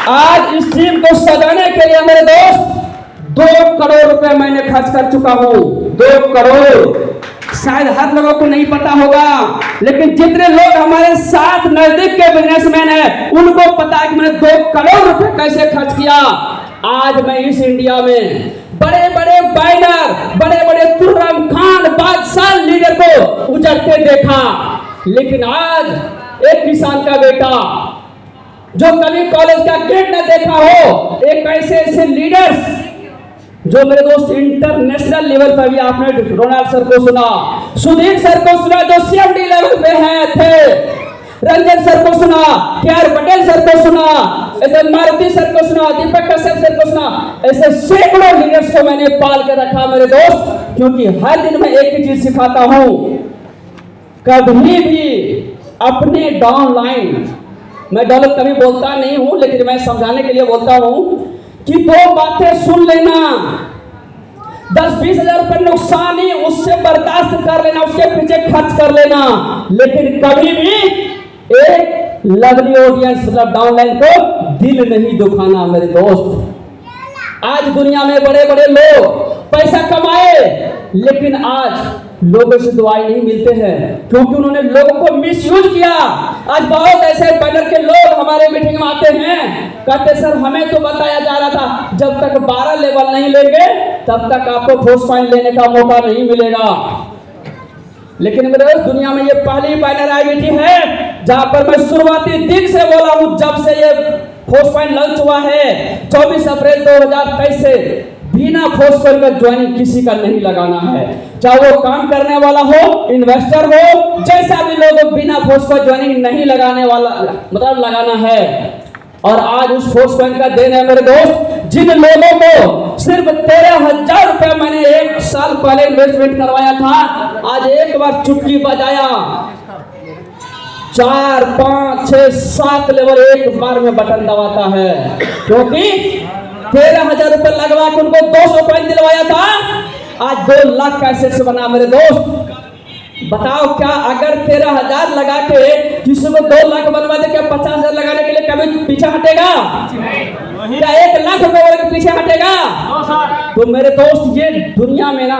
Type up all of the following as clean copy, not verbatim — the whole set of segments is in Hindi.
आज इस टीम को सजाने के लिए मेरे दोस्त 2 करोड़ रुपए मैंने खर्च कर चुका हूं। 2 करोड़ शायद हर लोगों को नहीं पता होगा, लेकिन जितने लोग हमारे साथ नजदीक के बिजनेसमैन हैं उनको पता है कि मैंने 2 करोड़ रुपए कैसे खर्च किया। आज मैं इस इंडिया में बड़े बड़े बैनर, बड़े बड़े खुर्रम खान बादशाह लीडर को उजड़ते देखा, लेकिन आज एक किसान का बेटा जो कभी कॉलेज का गेट न देखा हो, एक ऐसे लीडर्स जो मेरे दोस्त इंटरनेशनल लेवल पर भी आपने रोनाल्ड सर को सुना, सुधीर सर को सुना जो सीएमडी लेवल पे हैं थे, रंजन सर को सुना, केआर पटेल सर को सुना, ऐसे मारुति सर को सुना, दीपक कश्यप सर को सुना, ऐसे सैकड़ों लीडर्स को मैंने पाल के रखा मेरे दोस्त, क्योंकि हर दिन मैं एक ही चीज सिखाता हूं, कभी भी अपने डाउन लाइन, मैं दौलत कभी बोलता नहीं हूं लेकिन मैं समझाने के लिए बोलता हूं कि 2 बातें सुन लेना, 10-20 हजार रुपए नुकसान ही उससे बर्दाश्त कर लेना, उसके पीछे खर्च कर लेना, लेकिन कभी भी एक लवली ऑडियंस मतलब डाउनलाइन को दिल नहीं दुखाना मेरे दोस्त। आज दुनिया में बड़े बड़े लोग पैसा कमाए, लेकिन आज लोगों से दुआएं नहीं मिलते हैं क्योंकि उन्होंने लोगों को मिसयूज किया। आज बहुत ऐसे बैनर के लोग हमारे मीटिंग में आते हैं, कहते सर हमें तो बताया जा रहा था जब तक 12 लेवल नहीं लेंगे तब तक आपको फोर्स पॉइंट लेने का मौका नहीं मिलेगा। लेकिन मेरे दोस्त दुनिया में ये पहली बैनर आईबीटी है जहां पर मैं शुरुआती दिन से बोला हूं, जब से ये फोर्स पॉइंट लॉन्च हुआ है 24 अप्रैल 2023 से बिना फोर्स पॉइंट का ज्वाइनिंग किसी का नहीं लगाना है, चाहे वो काम करने वाला हो, इन्वेस्टर हो, जैसा भी लोग बिना फोर्स पॉइंट ज्वाइनिंग नहीं लगाने वाला मतलब लगाना है। और आज उस फोर्स पॉइंट का दिन है मेरे दोस्त, जिन लोगों को सिर्फ 13,000 रुपए मैंने 1 साल पहले इन्वेस्टमेंट करवाया था, आज एक बार चुटकी बजाया 4, 5, 6, 7 लेवल एक बार में बटन दबाता है, क्योंकि 13,000 रुपए लगवा के उनको 200 पॉइंट दिलवाया था, आज 2 लाख का एसेट्स बना मेरे दोस्त। बताओ क्या अगर 13,000 लगा के किसी को 2 लाख बनवा दे, क्या 50,000 लगाने के लिए कभी पीछे हटेगा? क्या 1 लाख रुपए वाले के पीछे हटेगा? तो मेरे दोस्त ये दुनिया में ना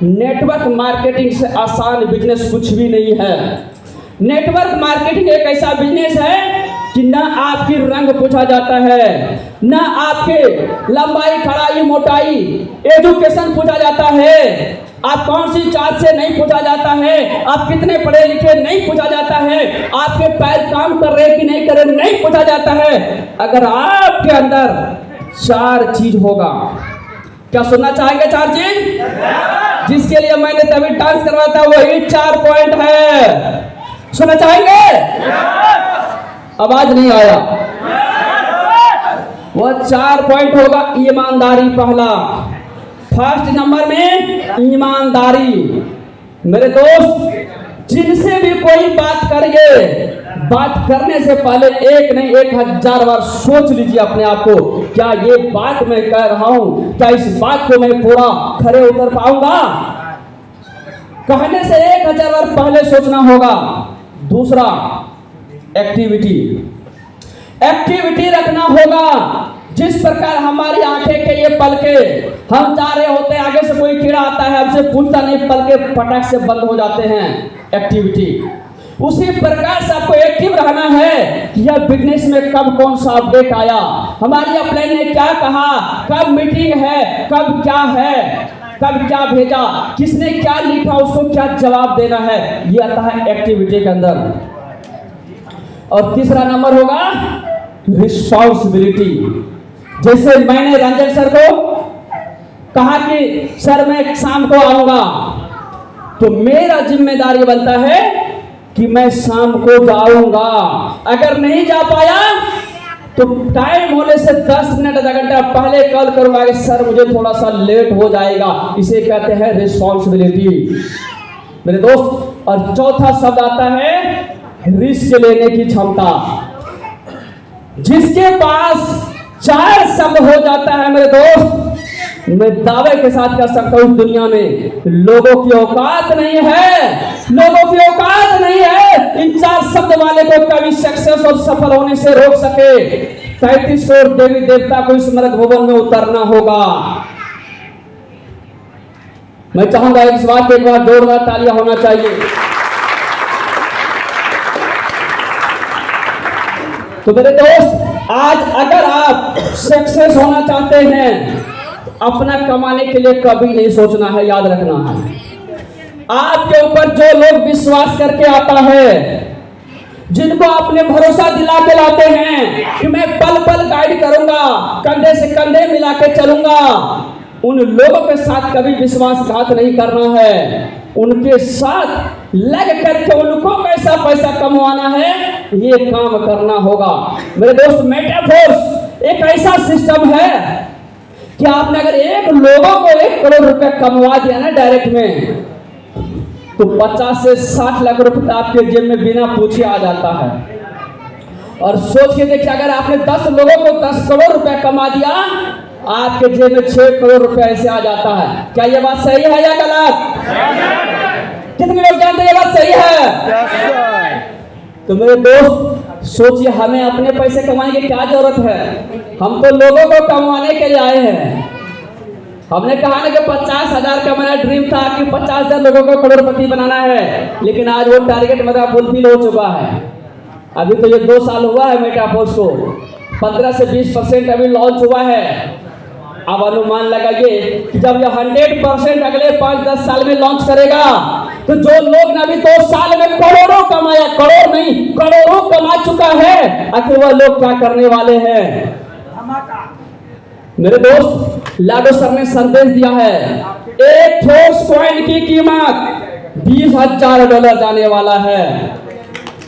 नेटवर्क मार्केटिंग से आसान बिजनेस कुछ भी नहीं है। नेटवर्क मार्केटिंग एक ऐसा बिजनेस है कि ना आपकी रंग पूछा जाता है, ना आपके लंबाई, खड़ाई, मोटाई, एजुकेशन पूछा जाता है, आप कौन सी जात से नहीं पूछा जाता है, आप कितने पढ़े लिखे नहीं पूछा जाता है, आपके पैर काम कर रहे कि नहीं कर रहे नहीं पूछा जाता है। अगर आपके अंदर 4 चीज होगा, क्या सुनना चाहेंगे 4 चीज जिसके लिए मैंने तभी डांस करवाया था, वही 4 पॉइंट है, सुनना चाहेंगे? आवाज नहीं आया। वो 4 पॉइंट होगा ईमानदारी पहला, फर्स्ट नंबर में ईमानदारी। मेरे दोस्त जिनसे भी कोई बात करिए, बात करने से पहले एक नहीं 1000 बार सोच लीजिए अपने आप को, क्या ये बात मैं कह रहा हूं, क्या इस बात को मैं पूरा खरे उतर पाऊंगा? कहने से 1000 बार पहले सोचना होगा। दूसरा एक्टिविटी रखना होगा। जिस प्रकार हमारी आंखें के ये पलके, हम जा रहे होते हैं आगे से कोई कीड़ा आता है हमसे पूछता नहीं, पलके फटाक से बंद हो जाते हैं, एक्टिविटी। उसी प्रकार से आपको एक्टिव रहना है कि यह बिजनेस में कब कौन सा अपडेट आया, हमारी अपलाइन ने क्या कहा, कब मीटिंग है, कब क्या है, कब क्या भेजा, किसने क्या लिखा, उसको क्या जवाब देना है, ये आता है एक्टिविटी के अंदर। और तीसरा नंबर होगा रिस्पॉन्सिबिलिटी। जैसे मैंने रंजन सर को कहा कि सर मैं शाम को आऊंगा, तो मेरा जिम्मेदारी बनता है कि मैं शाम को जाऊंगा। अगर नहीं जा पाया तो टाइम होने से 10 मिनट आधा घंटा पहले कॉल करूंगा कि सर मुझे थोड़ा सा लेट हो जाएगा। इसे कहते हैं रिस्पॉन्सिबिलिटी मेरे दोस्त। और चौथा शब्द आता है रिस्क लेने की क्षमता। जिसके पास 4 शब्द हो जाता है मेरे दोस्त, मैं दावे के साथ कह सकता हूं दुनिया में लोगों की औकात नहीं है, लोगों की औकात नहीं है इन 4 शब्द वाले को कभी सक्सेस और सफल होने से रोक सके। 33 करोड़ देवी देवता को स्मृत भवन में उतरना होगा। मैं चाहूंगा इस बात के एक बार जोरदार तालियां होना चाहिए। तो मेरे दोस्त, आज अगर आप सक्सेस होना चाहते हैं, अपना कमाने के लिए कभी नहीं सोचना है, याद रखना है। आपके ऊपर जो लोग विश्वास करके आता है, जिनको आपने भरोसा दिला के लाते हैं कि मैं पल पल गाइड करूंगा, कंधे से कंधे मिला के चलूंगा, उन लोगों के साथ कभी विश्वासघात नहीं करना है। उनके साथ लग करके उनको कैसा पैसा कमाना है, ये काम करना होगा। मेरे दोस्त, मेटाफोर्स एक ऐसा सिस्टम है कि आपने अगर एक लोगों को 1 करोड़ रुपए कमवा दिया ना डायरेक्ट में, तो 50 से 60 लाख रुपए आपके जेब में बिना पूछे आ जाता है। और सोच के देखिए, अगर आपने 10 लोगों को 10 करोड़ रुपए कमा दिया, आपके जेब में 6 करोड़ रुपए ऐसे आ जाता है। क्या ये बात सही है या गलत? कितने लोग जानते हैं ये बात सही है? तो मेरे दोस्त सोचिए, हमें अपने पैसे कमाने की क्या जरूरत है? हम तो लोगों को कमाने के लिए आए हैं। हमने कहा ना कि 50,000 का मेरा ड्रीम था कि 50,000 लोगों को करोड़पति बनाना है, लेकिन आज वो टारगेट मेरा फुलफिल हो चुका है। अभी तो ये 2 साल हुआ है मेटाफोर्स को, 15 से 20% अभी लॉन्च हुआ है। अब अनुमान लगाइए कि जब ये 100% अगले 5-10 साल में लॉन्च करेगा, तो जो लोग ने अभी 2 साल में करोड़ों कमाया, करोड़ नहीं करोड़ों कमा चुका है, आखिर वह लोग क्या करने वाले हैं? मेरे दोस्त, लाडो सर ने संदेश दिया है, एक ठोस कॉइन की कीमत $20,000 जाने वाला है।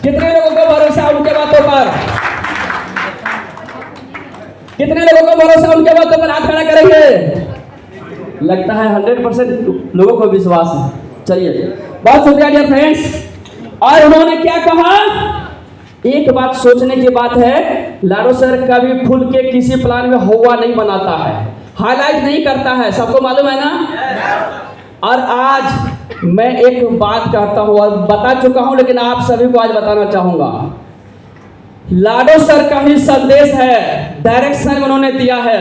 कितने लोगों को भरोसा उनके बातों पर? कितने लोगों को भरोसा उनके बातों पर? हाथ खड़ा करेंगे। लगता है 100% लोगों को विश्वास है। चलिए, बहुत शुक्रिया डियर फ्रेंड्स। और उन्होंने क्या कहा? एक बात सोचने की बात है, लाडो सर कभी खुल के किसी प्लान में हुआ नहीं बनाता है, हाईलाइट नहीं करता है, सबको मालूम है ना। और आज मैं एक बात कहता हूँ और बता चुका हूँ, लेकिन आप सभी को आज बताना चाहूंगा। लाडो सर का ही संदेश है, डायरेक्शन उन्होंने दिया है।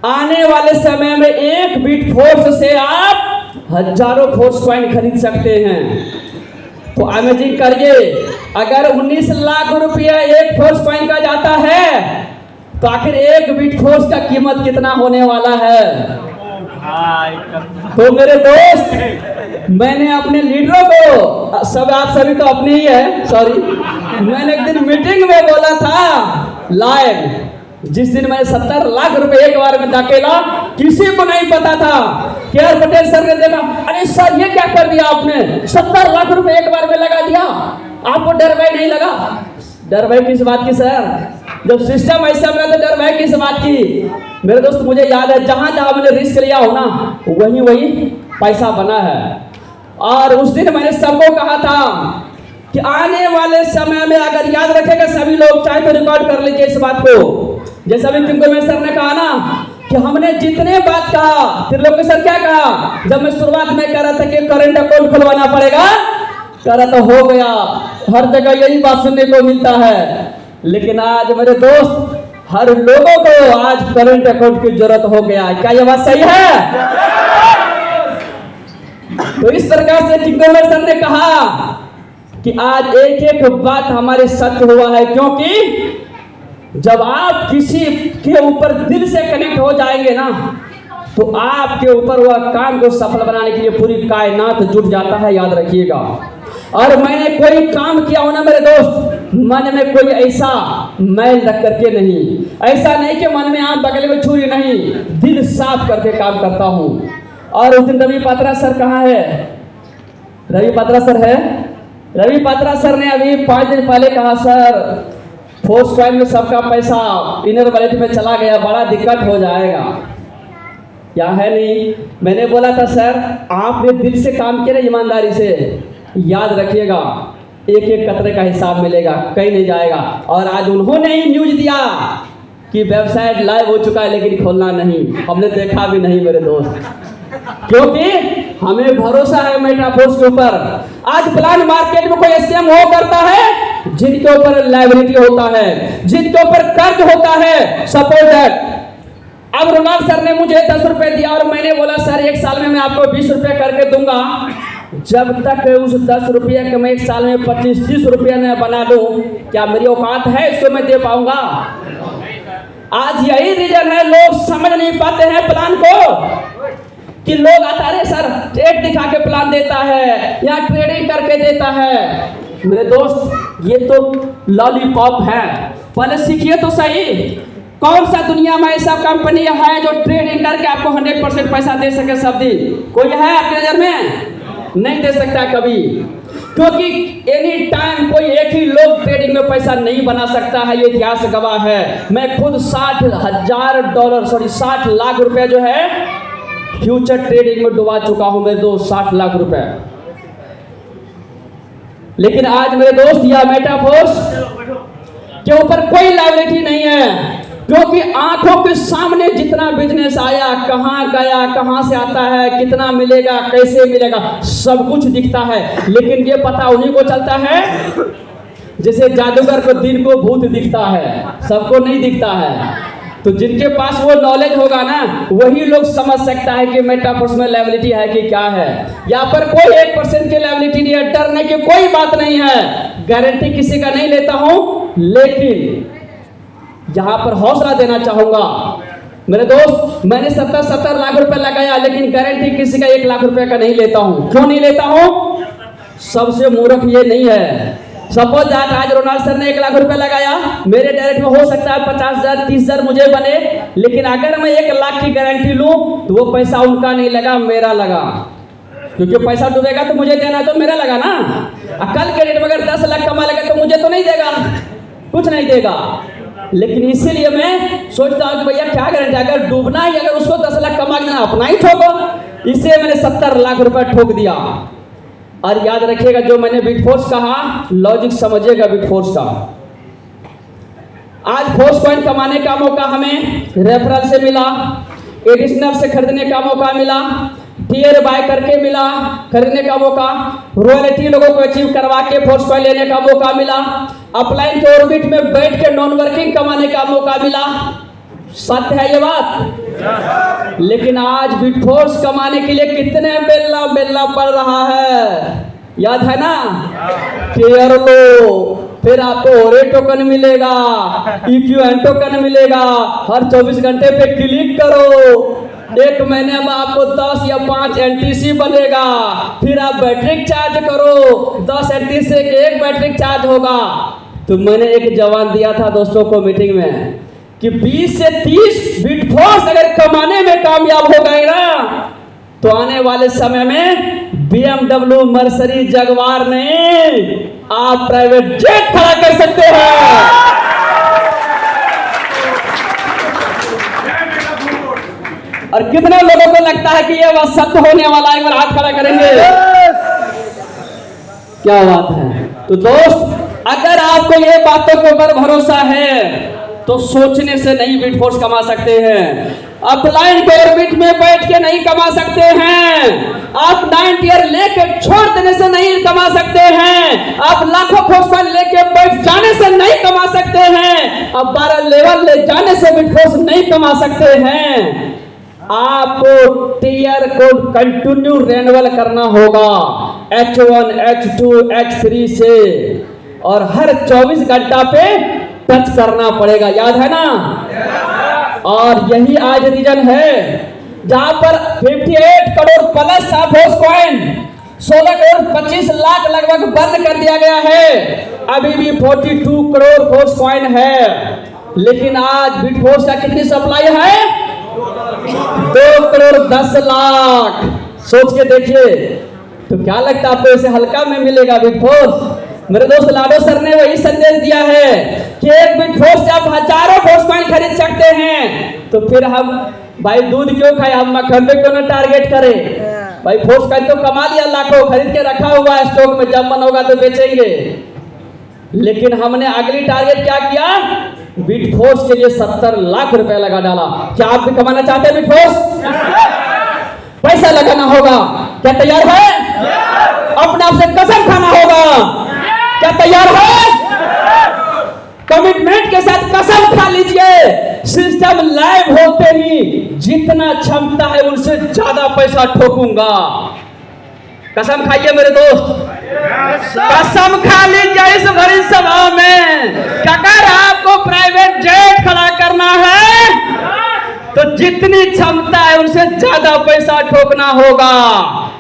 आने वाले समय में एक बिट फोर्स से आप हजारों फोर्स कॉइन खरीद सकते हैं। तो इमेजिन करिए, अगर 19 लाख रुपया एक फोर्स कॉइन का जाता है, तो आखिर एक बिट फोर्स का कीमत कितना होने वाला है? तो मेरे दोस्त, मैंने अपने लीडरों को, सब आप सभी तो अपने ही है, सॉरी, मैंने एक दिन मीटिंग में बोला था लाइव, जिस दिन मैंने 70 लाख रुपए एक बार में धकेला, किसी को नहीं पता था। केआर पटेल सर ने देखा, अरे सर ये क्या कर दिया आपने, 70 लाख रुपए एक बार में लगा दिया, आपको डर भय नहीं लगा? डर भय किस बात की सर? जब सिस्टम ऐसा बना तो डर भय किस बात की? मेरे दोस्त, मुझे याद है, जहां जहां मैंने रिस्क लिया हो ना, वहीं वहीं पैसा बना है। और उस दिन मैंने सबको कहा था कि आने वाले समय में, अगर याद रखेगा सभी लोग, चाहे तो रिकॉर्ड कर लीजिए इस बात को, जैसा भी पिंको सर ने कहा ना कि हमने जितने बात कहा, त्रिलोकी सर क्या कहा जब मैं शुरुआत में कह रहा था कि करंट अकाउंट खुलवाना पड़ेगा, कह रहा तो हो गया, हर जगह यही बात सुनने को मिलता है। लेकिन आज मेरे दोस्त, हर लोगों को आज करंट अकाउंट की जरूरत हो गया। क्या यह बात सही है? तो इस प्रकार से टिंकरमैन सर ने कहा कि आज एक एक बात हमारे सत्य हुआ है, क्योंकि जब आप किसी के ऊपर दिल से कनेक्ट हो जाएंगे ना, तो आपके ऊपर वह काम को सफल बनाने के लिए पूरी कायनात जुट जाता है, याद रखिएगा। और मैंने कोई काम किया हो ना मेरे दोस्त, मन में कोई ऐसा मैल रख करके नहीं, ऐसा नहीं कि मन में आम बगल में छुरी नहीं, दिल साफ करके काम करता हूँ। और उस दिन रवि पात्रा सर कहाँ है? रवि पात्रा सर है? रवि पात्रा सर ने अभी 5 दिन पहले कहा, सर फोर्स कॉइन में सबका पैसा इनर वैलेट में चला गया, बड़ा दिक्कत हो जाएगा। क्या है नहीं? मैंने बोला था सर, आपने दिल से काम किया ना, ईमानदारी से, याद रखिएगा एक एक कतरे का हिसाब मिलेगा, कहीं नहीं जाएगा। और आज उन्होंने ही न्यूज दिया कि वेबसाइट लाइव हो चुका है, लेकिन खोलना नहीं, हमने देखा भी नहीं मेरे दोस्त, क्योंकि हमें भरोसा है मेटाफोर्स के ऊपर। आज प्लान मार्केट में कोई स्कैम हो करता है जिनके ऊपर लायबिलिटी होता है, जिनके ऊपर कर्ज होता है। सपोज दैट अब रोनाल्ड सर ने मुझे 10 रुपए दिया और मैंने बोला सर 1 साल में मैं आपको 20 रुपए करके दूंगा। जब तक उस 10 रुपये के मैं 1 साल में 25-30 रुपये न बना लूं, क्या मेरी औकात है इसको मैं दे पाऊंगा? आज यही रीजन है, लोग समझ नहीं पाते हैं प्लान को, कि लोग आता है सर ट्रेड दिखा के प्लान देता है या ट्रेडिंग करके देता है। मेरे दोस्त ये तो लॉलीपॉप है, पहले सीखिए तो सही। कौन सा दुनिया में ऐसा कंपनी है जो ट्रेडिंग करके आपको 100% पैसा दे सके? सब दिन कोई है आपके नजर में? नहीं दे सकता कभी, क्योंकि एनी टाइम कोई एक ही लोग ट्रेडिंग में पैसा नहीं बना सकता है, ये इतिहास गवाह है। मैं खुद $60 लाख रुपए जो है फ्यूचर ट्रेडिंग में डुबा चुका हूं मेरे दोस्त, 60 लाख रुपए। लेकिन आज मेरे दोस्त यह मेटाफोर्स के ऊपर कोई लायबिलिटी नहीं है, क्योंकि आंखों के सामने जितना बिजनेस आया, कहां गया, कहां से आता है, कितना मिलेगा, कैसे मिलेगा, सब कुछ दिखता है। लेकिन ये पता उन्हीं को चलता है जैसे जादूगर को दिन को भूत दिखता है, सबको नहीं दिखता है। तो जिनके पास वो नॉलेज होगा ना, वही लोग समझ सकता है कि मेटाफोर्स में लायबिलिटी है कि क्या है। यहाँ पर कोई 1% की लायबिलिटी नहीं है, डरने की कोई बात नहीं है, गारंटी किसी का नहीं लेता हूं। लेकिन यहाँ पर हौसला देना चाहूंगा मेरे दोस्त, मैंने 70 लाख रुपए लगाया, लेकिन गारंटी किसी का 1 लाख रुपए का नहीं लेता हूं। क्यों नहीं लेता हूं? सबसे मूर्ख ये नहीं है। सपोज आज रोनाल्ड सर ने 1 लाख रुपए लगाया, मेरे डायरेक्ट में हो सकता है 50,000 30,000 मुझे बने, लेकिन अगर मैं 1 लाख की गारंटी लूं तो वो पैसा उनका नहीं लगा, मेरा लगा, क्योंकि पैसा डूबेगा तो मुझे देना तो मेरा लगा ना। कल के डेट में अगर 10 लाख कमा लेगा तो मुझे तो नहीं देगा, कुछ नहीं देगा। लेकिन इसीलिए मैं सोचता हूं कि भैया क्या गारंटी, अगर डूबना ही, अगर उसको 10 लाख कमा देना, अपना ही ठोको। इसलिए मैंने 70 लाख रुपए ठोक दिया। और याद रखिएगा जो मैंने बिटफोर्स कहा, लॉजिक समझिएगा बिटफोर्स का। आज फोर्स कॉइन कमाने का मौका हमें रेफरल से मिला, एडिशनल से खरीदने का मौका मिला, टीयर बाय करके मिला खरीदने का मौका, रॉयल्टी लोगों को अचीव करवा के फोर्स कॉइन लेने का मौका मिला, अपलाइन के ऑर्बिट में बैठ के नॉन वर्किंग कमाने का मौका मिला। सत्य है ये बात। लेकिन आज बिटफोर्स कमाने के लिए कितने बेलना पड़ रहा है, याद है ना? टीयर लो, फिर आपको ओरे टोकन मिलेगा, EQN टोकन मिलेगा, हर 24 घंटे पे क्लिक करो, 1 महीने में आपको 10 या 5 NTC बनेगा, फिर आप बैटरी चार्ज करो, 10 NTC के 1 बैटरी चार्ज होगा। तो मैंने एक जवाब दिया था दोस्तों को मीटिंग में कि 20 से 30 बिटफोर्स अगर कमाने में कामयाब हो गए ना, तो आने वाले समय में BMW, मर्सिडीज, जगुआर नहीं, आप प्राइवेट जेट खड़ा कर सकते हैं। और कितने लोगों को लगता है कि ये बात सत्य होने वाला है? एक बार हाथ खड़ा करेंगे। क्या बात है? तो दोस्त, अगर आपको ये बातों के ऊपर भरोसा है तो सोचने से नहीं बिटफोर्स कमा सकते हैं, अपलाइन के ऑर्बिट में बैठ के नहीं कमा सकते हैं, आप 9 ईयर लेके छोड़ देने से नहीं कमा सकते हैं, आप लाखों फोर्स लेके बैठ जाने से नहीं कमा सकते हैं, आप 12 लेवल ले जाने से बिटफोर्स नहीं कमा सकते हैं। आपको टीयर को कंटिन्यू रेन्युअल करना होगा H1, H2, H3 से, और हर 24 घंटा पे टच करना पड़ेगा, याद है ना? और यही आज रीजन है जहां पर 58 crore plus force coin, 16 crore 25 lakh लगभग बंद कर दिया गया है, अभी भी 42 करोड़ फोर्स कॉइन है। लेकिन आज बिटफोर्स का कितनी सप्लाई है? 2 करोड़ 10 लाख। सोच के देखिए, तो क्या लगता है आपको इसे हल्का में मिलेगा बिटफोर्स? मेरे दोस्त लाडो सर ने वही संदेश दिया है कि एक बिटफोर्स से आप हजारों फोर्स कॉइन खरीद सकते हैं। तो फिर हम भाई दूध क्यों खाए, हम मक्खन पे क्यों ना टारगेट करें? भाई फोर्स कॉइन तो कमा लिया, लाखों खरीद के रखा हुआ है स्टॉक में, जब मन होगा तो बेचेंगे। लेकिन हमने अगली टारगेट क्या किया? बिटफोर्स के लिए 70 लाख रुपए लगा डाला। क्या आप भी कमाना चाहते हैं बिटफोर्स? पैसा लगाना होगा, क्या तैयार है? अपने आप से कसम खाना होगा, क्या क्या तैयार है? कमिटमेंट के साथ कसम खा लीजिए, सिस्टम लाइव होते ही जितना क्षमता है उनसे ज्यादा पैसा ठोकूंगा। कसम खाइए मेरे दोस्त, कसम खा लीजिए इस भरी सभा में। अगर आपको प्राइवेट जेट खड़ा करना है तो जितनी क्षमता है उनसे ज्यादा पैसा ठोकना होगा।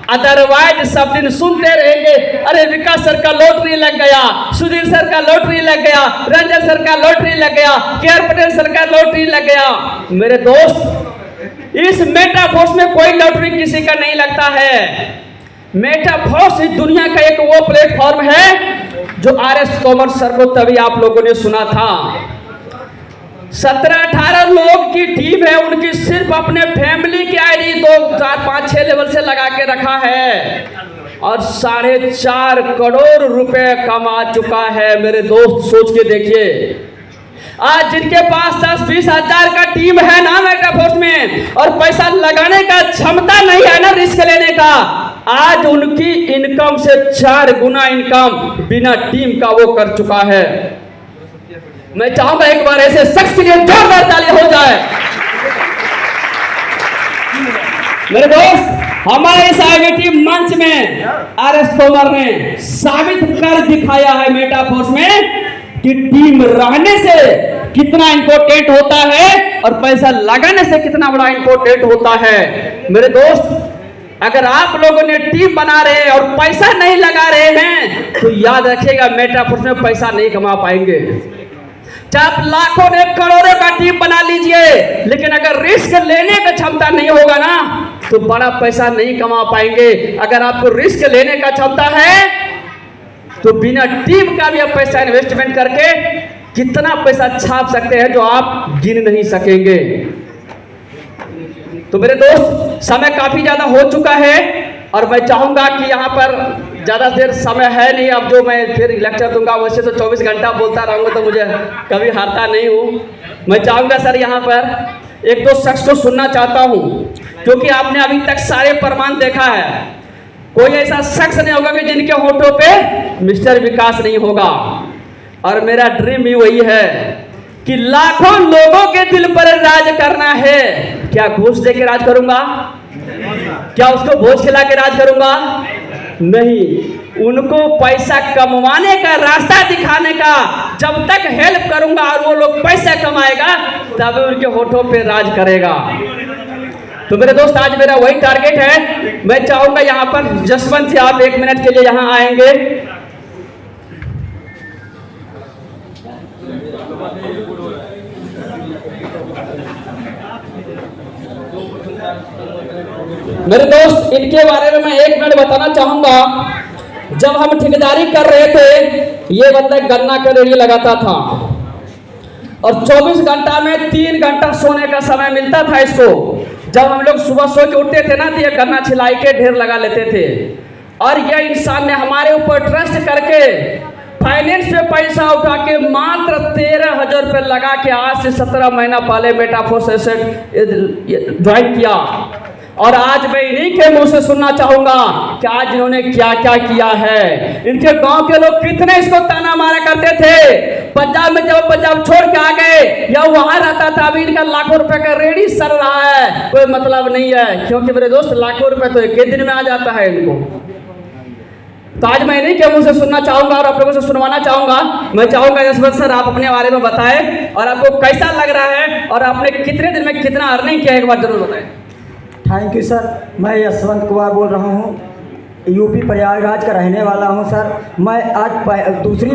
अदरवाइज सब दिन सुनते रहेंगे, अरे विकास सर का लॉटरी लग गया, सुधीर सर का लॉटरी लग गया, रंजन सर का लॉटरी लग गया, केआर पटेल सर का लॉटरी लग गया। मेरे दोस्त, इस मेटाफोर्स में कोई लॉटरी किसी का नहीं लगता है। मेटाफोर्स इस दुनिया का एक वो प्लेटफॉर्म है जो RS तोमर सर को तभी आप लोगों ने सुना था। 17-18 लोग की टीम है, उनकी सिर्फ अपने फैमिली की आईडी 2, 4, 5, 6 लेवल से लगा के रखा है और 4.5 करोड़ रुपए कमा चुका है। मेरे दोस्त सोच के देखिए, आज जिनके पास 10-20 हजार का टीम है ना मेटाफोर्स में और पैसा लगाने का क्षमता नहीं है ना रिस्क लेने का, आज उनकी इनकम से 4 गुना इनकम बिना टीम का वो कर चुका है। मैं चाहूंगा एक बार ऐसे शख्स के लिए जोरदार ताली हो जाए। मेरे दोस्त, हमारे इस आईवीटी मंच में RS तोमर ने साबित कर दिखाया है मेटाफोर्स में कि टीम रहने से कितना इंपॉर्टेंट होता है और पैसा लगाने से कितना बड़ा इंपॉर्टेंट होता है। मेरे दोस्त, अगर आप लोगों ने टीम बना रहे हैं और पैसा नहीं लगा रहे हैं तो याद रखिएगा मेटाफोर्स में पैसा नहीं कमा पाएंगे। चाहे आप लाखों ने करोड़ों का टीम बना लीजिए, लेकिन अगर रिस्क लेने का क्षमता नहीं होगा ना तो बड़ा पैसा नहीं कमा पाएंगे। अगर आपको रिस्क लेने का क्षमता है तो बिना टीम का भी आप पैसा इन्वेस्टमेंट करके कितना पैसा छाप सकते हैं जो आप गिन नहीं सकेंगे। तो मेरे दोस्त, समय काफी ज्यादा हो चुका है और मैं चाहूंगा कि यहाँ पर ज़्यादा देर समय है नहीं। अब जो मैं फिर लेक्चर दूंगा, वैसे तो 24 घंटा बोलता रहूँगा तो मुझे कभी हारता नहीं हूँ। मैं चाहूँगा सर यहाँ पर 1-2 शख्स को सुनना चाहता हूँ, क्योंकि आपने अभी तक सारे प्रमाण देखा है। कोई ऐसा शख्स नहीं होगा कि जिनके होठों पे मिस्टर विकास नहीं होगा। और मेरा ड्रीम भी वही है कि लाखों लोगों के दिल पर राज करना है। क्या घूस दे के राज करूंगा? क्या उसको भोज खिला के राज करूंगा? नहीं, उनको पैसा कमाने का रास्ता दिखाने का जब तक हेल्प करूंगा और वो लोग पैसा कमाएगा तब उनके होठों पे राज करेगा। तो मेरे दोस्त, आज मेरा वही टारगेट है। मैं चाहूंगा यहाँ पर जसवंत जी आप 1 मिनट के लिए यहाँ आएंगे। मेरे दोस्त, इनके बारे में मैं 1 मिनट बताना चाहूंगा। जब हम ठेकेदारी कर रहे थे, ये बंदा गन्ना का रेडी लगाता था और 24 घंटा में 3 घंटा सोने का समय मिलता था इसको। जब हम लोग सुबह सो के उठते थे ना तो ये गन्ना छिलाई के ढेर लगा लेते थे। और यह इंसान ने हमारे ऊपर ट्रस्ट करके फाइनेंस पे पैसा उठा के मात्र 13,000 रुपये लगा के आज से 17 महीना पहले मेटाफोर्स एसेट ज्वाइन किया। और आज मैं इन्हीं के मुंह से सुनना चाहूंगा कि आज इन्होंने क्या क्या किया है। इनके गांव के लोग कितने इसको ताना मारा करते थे। पंजाब में जब पंजाब छोड़ के आ गए या वहां रहता था, अभी इनका लाखों रुपए का रेडी सर रहा है, कोई मतलब नहीं है। क्योंकि मेरे दोस्त, लाखों रुपए तो 1 दिन में आ जाता है इनको। तो आज मैं इन्हीं के मुंह से सुनना चाहूंगा और आप लोगों से सुनवाना चाहूंगा। मैं चाहूंगा यशवंत सर आप अपने बारे में बताएं और आपको कैसा लग रहा है और आपने कितने दिन में कितना अर्निंग किया, एक बार जरूर बताएं। Thank you sir. मैं यशवंत कुमार बोल रहा हूँ, यूपी प्रयागराज का रहने वाला हूँ सर। मैं आज दूसरी